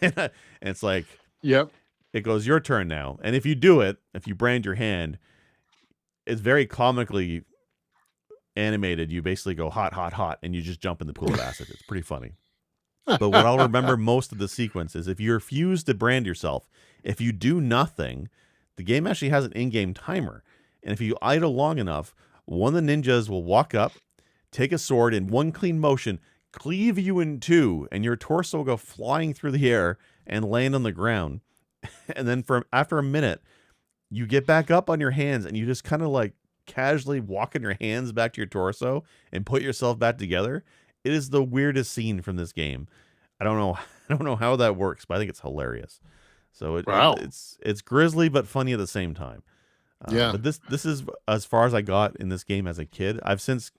and it's like Yep. it goes your turn now, and if you brand your hand, it's very comically animated. You basically go hot, hot, hot, and you just jump in the pool of acid. It's pretty funny. But what I'll remember most of the sequence is if you refuse to brand yourself, if you do nothing, the game actually has an in-game timer. And if you idle long enough, one of the ninjas will walk up, take a sword in one clean motion, cleave you in two, and your torso will go flying through the air and land on the ground. And then after a minute, you get back up on your hands and you just kind of like casually walking your hands back to your torso and put yourself back together. It is the weirdest scene from this game. I don't know. I don't know how that works, but I think it's hilarious. So Wow. it's grisly but funny at the same time. Yeah. But this is as far as I got in this game as a kid. I've since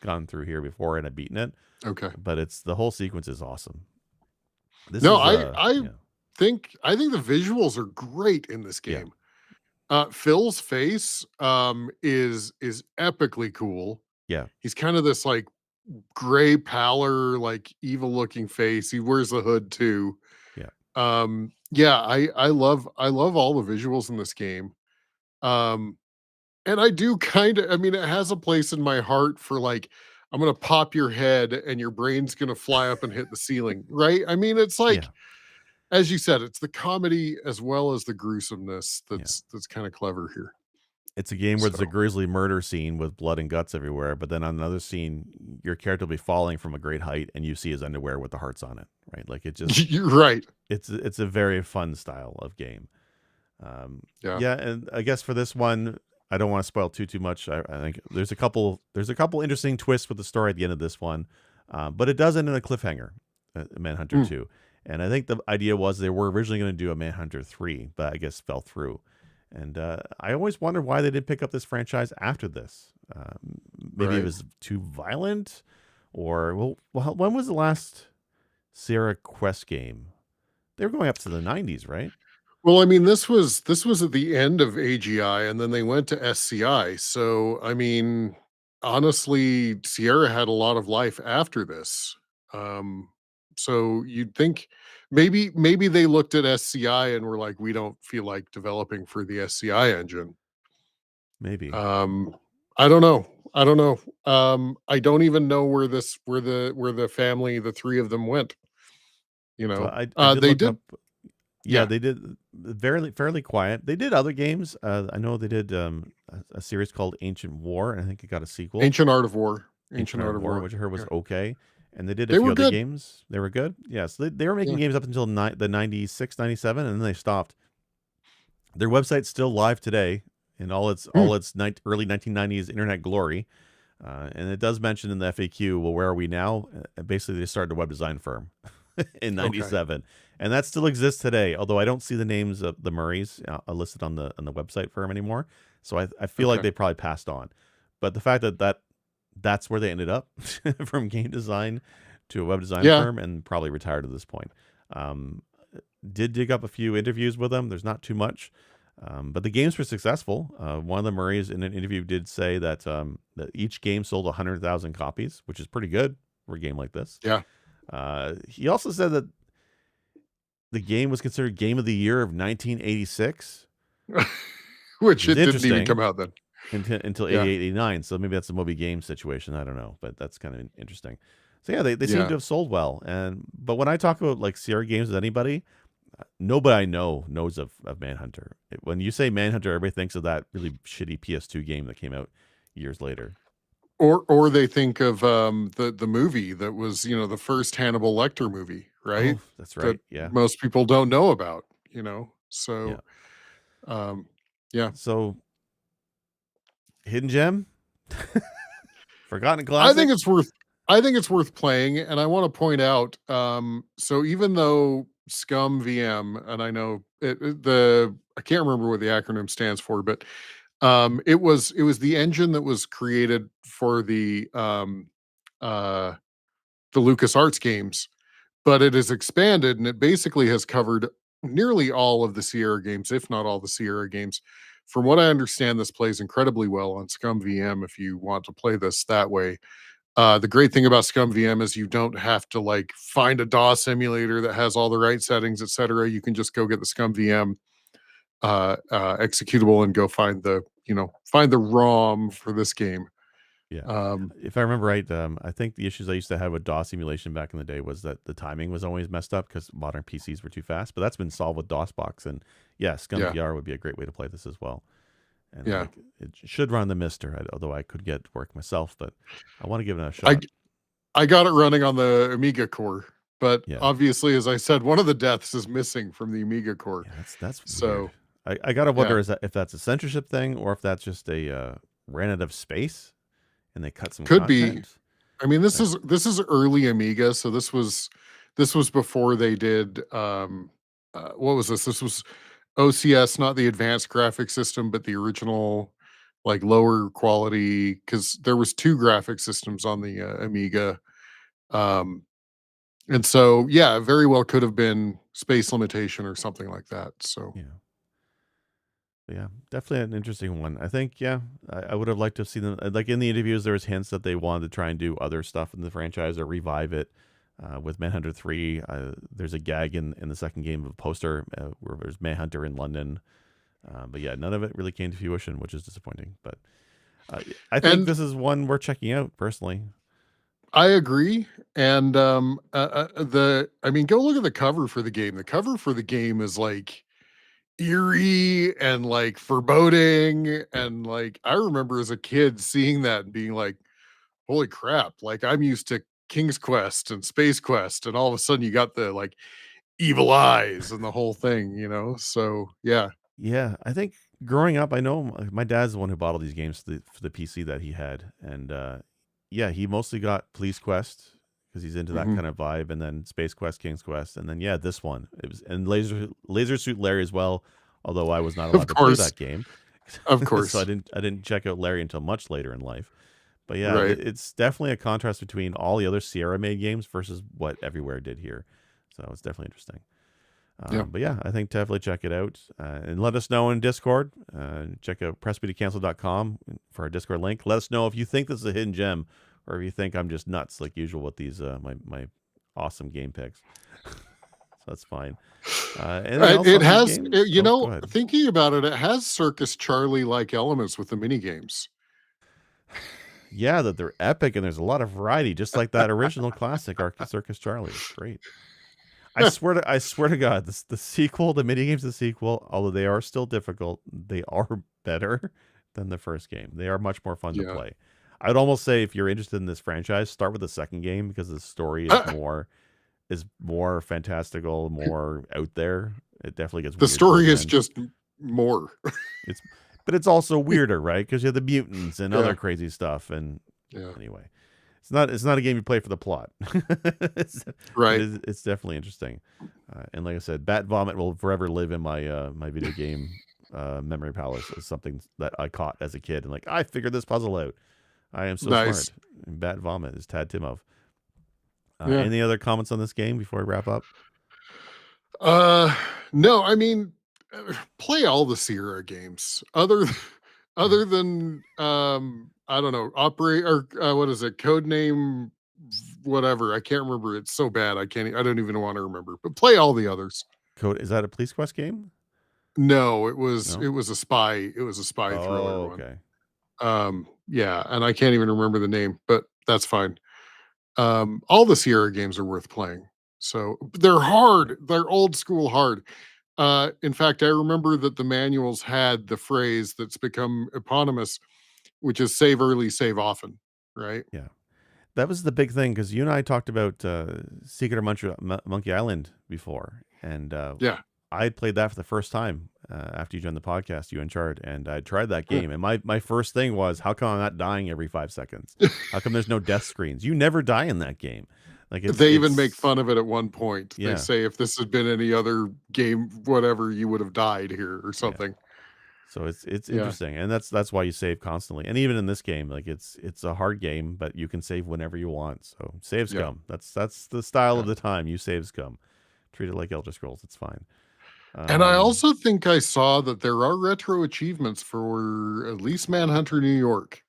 gone through here before and I've beaten it. Okay. But the whole sequence is awesome. This No, is I yeah, I think the visuals are great in this yeah, game. Phil's face is epically cool. yeah, He's kind of this like gray pallor, like evil looking face. He wears the hood too. yeah, Yeah, I love all the visuals in this game. Um and I do kind of, I mean, it has a place in my heart for like, I'm gonna pop your head and your brain's gonna fly up and hit the ceiling, right? I mean, it's yeah, like, as you said, it's the comedy as well as the gruesomeness yeah. that's kind of clever here. It's a game where there's a So grisly murder scene with blood and guts everywhere, but then on another scene, your character will be falling from a great height, and you see his underwear with the hearts on it. Right? Like it just you're right. it's a very fun style of game. Yeah. Yeah, and I guess for this one, I don't want to spoil too much. I think there's a couple interesting twists with the story at the end of this one, but it does end in a cliffhanger, Manhunter Mm, 2. And I think the idea was they were originally going to do a Manhunter 3, but I guess fell through. And I always wondered why they didn't pick up this franchise after this. Maybe it right. was too violent, or well, when was the last Sierra Quest game? They were going up to the 90s, right? Well, I mean, this was at the end of AGI, and then they went to SCI. So, I mean, honestly, Sierra had a lot of life after this. Um, so you'd think maybe they looked at SCI and were like, we don't feel like developing for the SCI engine. Maybe. Um, I don't know. I don't know. I don't even know where the family, the three of them went. You So know, I did they look up. did. Yeah, Yeah, they did fairly quiet. They did other games. I know they did a series called Ancient War, and I think it got a sequel, Ancient Art of War. Ancient Ancient Art Art of of War, War. which I heard was Yeah. okay. And they did a They few were other good. games. They were good. Yes, they were making Yeah. games up until the 96, 97, and then they stopped. Their website's still live today in Hmm, early 1990s internet glory. And it does mention in the FAQ, well, where are we now? Basically, they started a web design firm in okay. '97, and that still exists today. Although I don't see the names of the Murrays listed on the website firm anymore, so I feel like Okay. they probably passed on. But the fact that's where they ended up from game design to a web design Yeah. firm, and probably retired at this point. Um, did dig up a few interviews with them. There's not too much, but the games were successful. One of the Murrays in an interview did say that each game sold 100,000 copies, which is pretty good for a game like this. Yeah. He also said that the game was considered Game of the Year of 1986, which Which is it didn't even interesting come out then. until Yeah. 88, 89. So maybe that's a Moby Game situation. I don't know, but that's kind of interesting. So yeah, they seem Yeah. to have sold well. But when I talk about like Sierra games with anybody, nobody I know knows of Manhunter. When you say Manhunter, everybody thinks of that really shitty PS2 game that came out years later. Or they think of the movie that was, the first Hannibal Lecter movie, right? Oh, that's That right. Yeah. most people don't know about, Yeah. So um yeah. So Hidden Gem, Forgotten I Classic. think it's worth I think it's worth playing, and I want to point out, so even though Scum VM, and I know I can't remember what the acronym stands for, but it was the engine that was created for uh, the LucasArts games, but it has expanded and it basically has covered nearly all of the Sierra games, if not all the Sierra games. From what I understand, this plays incredibly well on Scum VM if you want to play this that way. The great thing about Scum VM is you don't have to like find a DOS emulator that has all the right settings, etc. You can just go get the Scum VM executable and go find the ROM for this game. Yeah. Um, If I remember right, I think the issues I used to have with DOS emulation back in the day was that the timing was always messed up because modern PCs were too fast. But that's been solved with DOSBox, and yeah, Scum yeah, VR would be a great way to play this as well. And yeah. like it should run the Mister, although I could get work myself, but I want to give it a I shot. I got it running on the Amiga core, but Yeah, obviously, as I said, one of the deaths is missing from the Amiga core. yeah, that's weird. So I gotta wonder yeah, if that's a censorship thing or if that's just a ran out of space and they cut some could be. content. I mean, this Like, is this is early Amiga, so this was before they did what was this? This was OCS, not the advanced graphic system, but the original like lower quality because there was two graphic systems on the Amiga. Um and so yeah, it very well could have been space limitation or something like that. So yeah. Yeah, definitely an interesting one. I think, yeah, I would have liked to have seen them. Like in the interviews, there was hints that they wanted to try and do other stuff in the franchise or revive it. With Manhunter 3, there's a gag in the second game of a poster where there's Manhunter in London. But yeah, none of it really came to fruition, which is disappointing. But I think and this is one worth checking out personally. I agree. And the I mean, go look at the cover for the game. The cover for the game is like eerie and like foreboding. Yeah. And like, I remember as a kid seeing that and being like, holy crap. Like, I'm used to King's Quest and Space Quest. And all of a sudden you got the like evil eyes and the whole thing, you know? So, yeah. Yeah, I think growing up, I know my dad's the one who bought all these games for the PC that he had, and yeah, he mostly got Police Quest because he's into that Mhm. kind of vibe, and then Space Quest, King's Quest, and then yeah, this one. It was and Laser Suit Larry as well. Although I was not Of allowed to play course. that game, Of so course. I didn't check out Larry until much later in life. But yeah, Right. it's definitely a contrast between all the other Sierra made games versus what Everywhere did here. So it's definitely interesting. Yeah. But yeah, I think definitely check it out and let us know in Discord. Check out pressbtocancel.com for our Discord link. Let us know if you think this is a hidden gem or if you think I'm just nuts like usual with these my awesome game picks. So that's fine. Anything else It on these has, games? you Oh, go know, ahead. thinking about it, it has Circus Charlie like elements with the mini games. Yeah, that they're epic and there's a lot of variety, just like that original classic Circus Charlie. It's great. I swear to God, the sequel, the mini games, the sequel, although they are still difficult, they are better than the first game. They are much more fun to Yeah. play. I'd almost say if you're interested in this franchise, start with the second game because the story is more fantastical, more out there. It definitely gets The weird towards story the is end. just more. It's but it's also weirder, right? Because you have the mutants and Yeah. other crazy stuff. And Yeah. anyway, it's not a game you play for the plot, but Right. it's definitely interesting. And like I said, Bat Vomit will forever live in my my video game memory palace as something that I caught as a kid and like I figured this puzzle out. I am so Nice. smart. And Bat Vomit is Tad Timov. Yeah. Any other comments on this game before we wrap up? Uh, no, I mean, play all the Sierra games other than, I don't know, operate or, what is it? Codename whatever. I can't remember. It's so bad. I don't even want to remember, but play all the others. Code is that a Police Quest game? No, No. it was a spy. It was a spy thriller Oh, one. okay. Yeah, and I can't even remember the name, but that's fine. All the Sierra games are worth playing. So they're Yeah. hard. They're old school hard. In fact, I remember that the manuals had the phrase that's become eponymous, which is save early, save often, right? Yeah. That was the big thing because you and I talked about Secret of Monkey Island before, and Yeah. I had played that for the first time after you joined the podcast, you and Chard, and I tried that Yeah. game. And my first thing was, how come I'm not dying every 5 seconds? How come there's no death screens? You never die in that game. Like They even make it's fun of it at one point. They yeah, say if this had been any other game, whatever, you would have died here or yeah. something. So it's Yeah. interesting, and that's why you save constantly. And even in this game, like it's a hard game, but you can save whenever you want. So save Yeah. scum. That's the style of Yeah. the time. You save scum. Treat it like Elder Scrolls. It's fine. And I Um, also think I saw that there are retro achievements for at least Manhunter New York.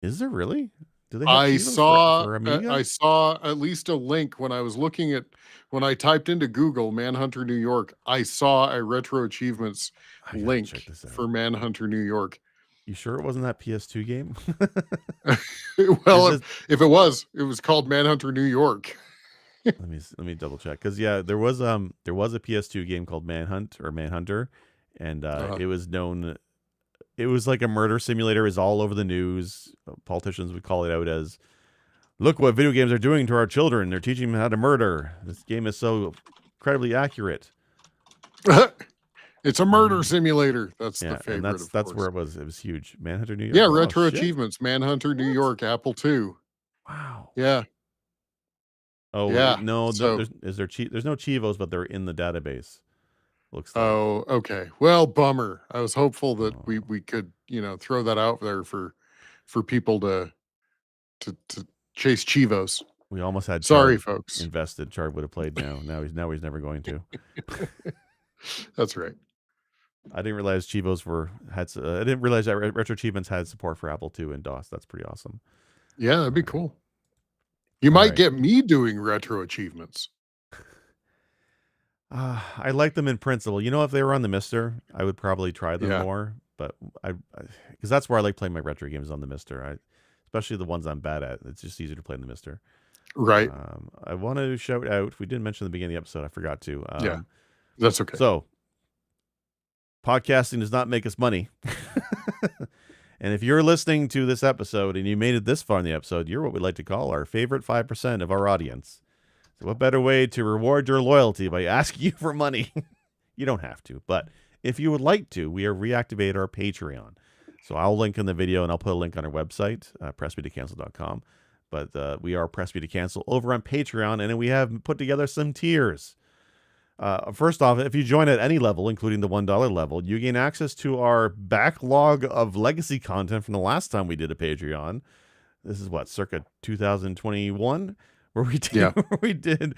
is there really? Do they have Chivos for I Amiga? saw at least a link when I was looking at when I typed into Google Manhunter New York, I saw a retro achievements I gotta check link this out. for Manhunter New York. You sure it wasn't that PS2 game? There's Well, a if it was called Manhunter New York. let me double check because yeah, there was a PS2 game called Manhunter, and Uh-huh. it was known. It was like a murder simulator. It was all over the news. Politicians would call it out as, "Look what video games are doing to our children. They're teaching them how to murder. This game is so incredibly accurate." It's a murder simulator. That's the Yeah, and favorite, of that's where course. it was. It was huge. Manhunter New York. Yeah, Oh retro shit! achievements, Manhunter New What? York, Apple II. Wow. Yeah. Oh Yeah. no, So, there's no Chivos, but they're in the database. Looks like. oh, okay. Well, bummer. I was hopeful that Oh, we could, throw that out there for people to chase Chivos. we almost had Sorry, Chard folks. invested. Chard would have played now. Now he's never going to. That's right. I didn't realize Chivos I didn't realize that Retro Achievements had support for Apple II and DOS. That's pretty awesome. Yeah, that'd be cool. You All might right. get me doing retro achievements. I like them in principle. You know, if they were on the Mister, I would probably try them Yeah. more. But because that's where I like playing my retro games on the Mister. Especially the ones I'm bad at. It's just easier to play in the Mister. Right. I want to shout out. We didn't mention at the beginning of the episode. I forgot to. Yeah. That's okay. So podcasting does not make us money. And if you're listening to this episode and you made it this far in the episode, you're what we like to call our favorite 5% of our audience. So what better way to reward your loyalty by asking you for money? You don't have to, but if you would like to, we have reactivated our Patreon. So I'll link in the video, and I'll put a link on our website, pressmetocancel.com. But we are Press Me to Cancel over on Patreon, and we have put together some tiers. First off, if you join at any level, including the $1 level, you gain access to our backlog of legacy content from the last time we did a Patreon. This is what, circa 2021, where we did, Yeah. where we did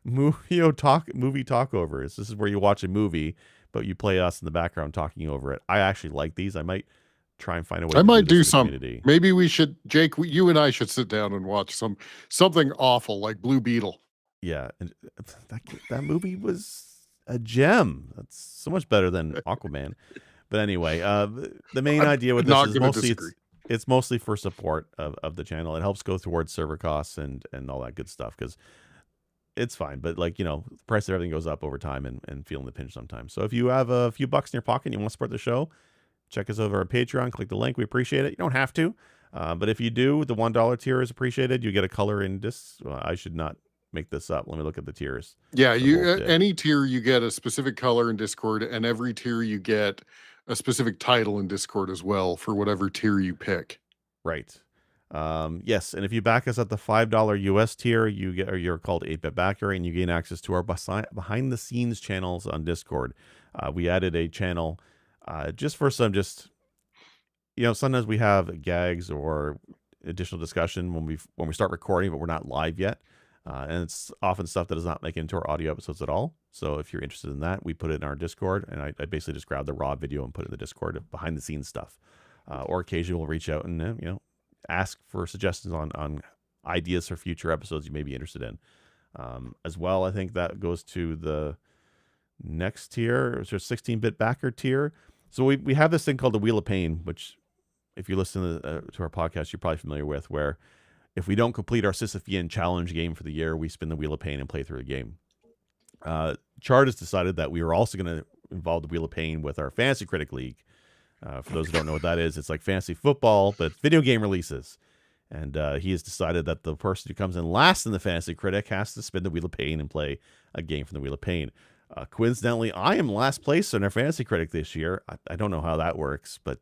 movie talkovers. This is where you watch a movie, but you play us in the background talking over it. I actually like these. I might try and find a way. I to might do do this in the some. community. Maybe we should, Jake. You and I should sit down and watch something awful like Blue Beetle. Yeah, and that movie was a gem. That's so much better than Aquaman. But anyway, the main idea with this is mostly it's mostly for support of the channel. It helps go towards server costs and all that good stuff, because it's fine. But like, the price of everything goes up over time, and feeling the pinch sometimes. So if you have a few bucks in your pocket and you want to support the show, check us over on Patreon. Click the link. We appreciate it. You don't have to. But if you do, the $1 tier is appreciated. You get a color in this. I should not make this up. Let me look at the tiers. Yeah, any tier you get a specific color in Discord, and every tier you get a specific title in Discord as well for whatever tier you pick. Right. Yes, and if you back us at the $5 US tier, you're called 8-Bit Backer, and you gain access to our behind the scenes channels on Discord. We added a channel just for some sometimes we have gags or additional discussion when we start recording, but we're not live yet. And it's often stuff that does not make it into our audio episodes at all. So if you're interested in that, we put it in our Discord, and I basically just grab the raw video and put it in the Discord behind the scenes stuff. Or occasionally we'll reach out and ask for suggestions on ideas for future episodes you may be interested in. As well, I think that goes to the next tier. It's your 16-bit backer tier. So we have this thing called the Wheel of Pain, which if you listen to our podcast, you're probably familiar with, where if we don't complete our Sisyphean challenge game for the year, we spin the Wheel of Pain and play through the game. Chart has decided that we are also going to involve the Wheel of Pain with our Fantasy Critic League. For those who don't know what that is, it's like fantasy football, but video game releases. And he has decided that the person who comes in last in the Fantasy Critic has to spin the Wheel of Pain and play a game from the Wheel of Pain. Coincidentally, I am last place in our Fantasy Critic this year. I don't know how that works, but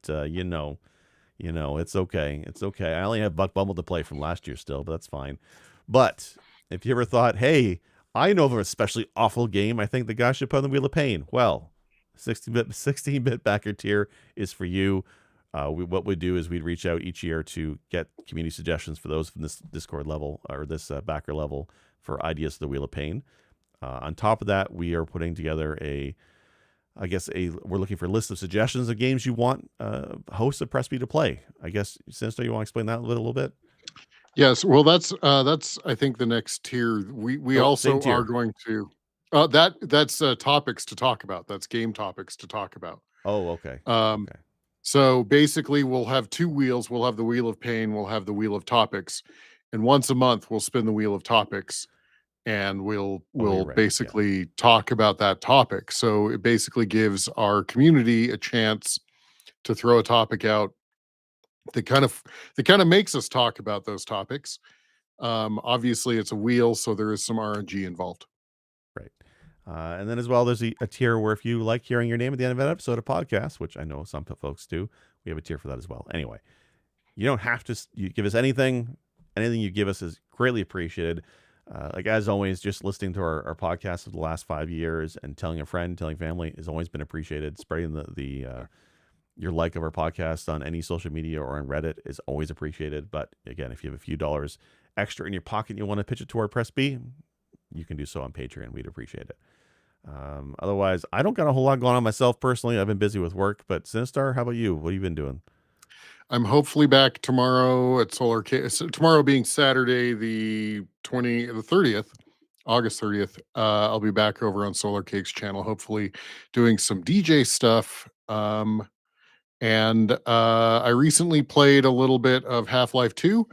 it's okay. It's okay. I only have Buck Bumble to play from last year still, but that's fine. But if you ever thought, hey, I know of an especially awful game I think the guy should put on the Wheel of Pain, well, 16-bit backer tier is for you. What we do is we'd reach out each year to get community suggestions for those from this Discord level or this backer level for ideas for the Wheel of Pain. On top of that, we are putting together we're looking for a list of suggestions of games you want hosts of Press B to play. I guess, Sinistar, you want to explain that a little bit? Yes. Well, that's I think the next tier. We also are going to that's topics to talk about. That's game topics to talk about. Oh, okay. Okay. So basically, we'll have two wheels. We'll have the Wheel of Pain. We'll have the Wheel of Topics, and once a month we'll spin the Wheel of Topics, and we'll basically talk about that topic. So it basically gives our community a chance to throw a topic out that kind of makes us talk about those topics. Obviously, it's a wheel, so there is some RNG involved. Right. And then as well, there's a tier where if you like hearing your name at the end of an episode of podcast, which I know some folks do, we have a tier for that as well. Anyway, you don't have to you give us anything. Anything you give us is greatly appreciated. Like as always, just listening to our podcast of the last 5 years and telling a friend, telling family has always been appreciated. Spreading your like of our podcast on any social media or on Reddit is always appreciated. But again, if you have a few dollars extra in your pocket and you want to pitch it toward Press B, you can do so on Patreon. We'd appreciate it. Otherwise, I don't got a whole lot going on myself personally. I've been busy with work, but Sinistar, how about you? What have you been doing? I'm hopefully back tomorrow at Solar Case. Tomorrow being Saturday, the 30th, August 30th. I'll be back over on Solar Cake's channel, hopefully doing some DJ stuff. And I recently played a little bit of Half-Life 2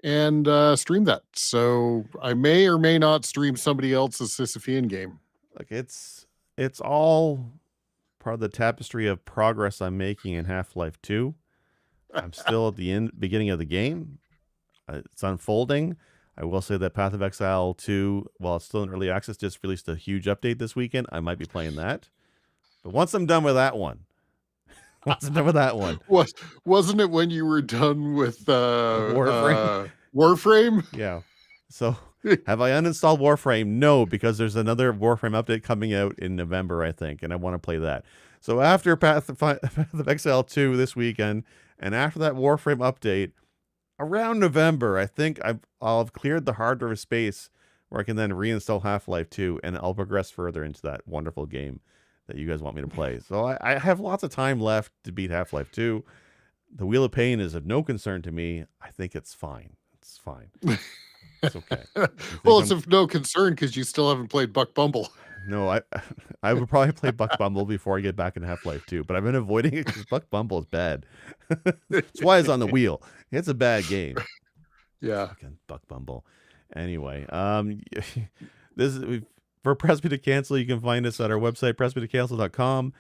and streamed that. So I may or may not stream somebody else's Sisyphean game. Like it's all part of the tapestry of progress I'm making in Half-Life 2. I'm still at the beginning of the game. It's unfolding. I will say that Path of Exile 2, while it's still in early access, just released a huge update this weekend. I might be playing that. But once I'm done with that one, Wasn't it when you were done with Warframe? Warframe? Yeah. So have I uninstalled Warframe? No, because there's another Warframe update coming out in November, I think, and I want to play that. So after Path of Exile 2 this weekend, and after that Warframe update, around November, I think I'll have cleared the hard drive space where I can then reinstall Half-Life 2, and I'll progress further into that wonderful game that you guys want me to play. So I have lots of time left to beat Half-Life 2. The Wheel of Pain is of no concern to me. I think it's fine. It's fine. It's okay. Well, it's of no concern because you still haven't played Buck Bumble. No, I would probably play Buck Bumble before I get back in Half-Life 2, but I've been avoiding it because Buck Bumble is bad. That's why it's on the wheel. It's a bad game. Yeah. Fucking Buck Bumble. Anyway, this is, for Press Me to Cancel, you can find us at our website, pressmetocancel.com.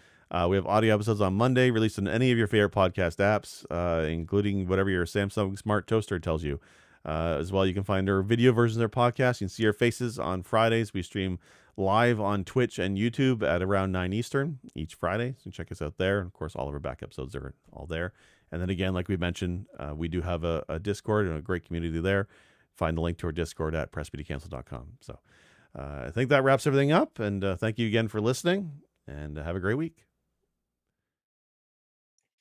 We have audio episodes on Monday, released on any of your favorite podcast apps, including whatever your Samsung Smart Toaster tells you. As well, you can find our video versions of our podcast. You can see our faces on Fridays. We stream live on Twitch and YouTube at around 9 Eastern each Friday. So check us out there. And of course, all of our back episodes are all there. And then again, like we mentioned, we do have a Discord and a great community there. Find the link to our Discord at pressmetocancel.com. So I think that wraps everything up. And thank you again for listening. And have a great week.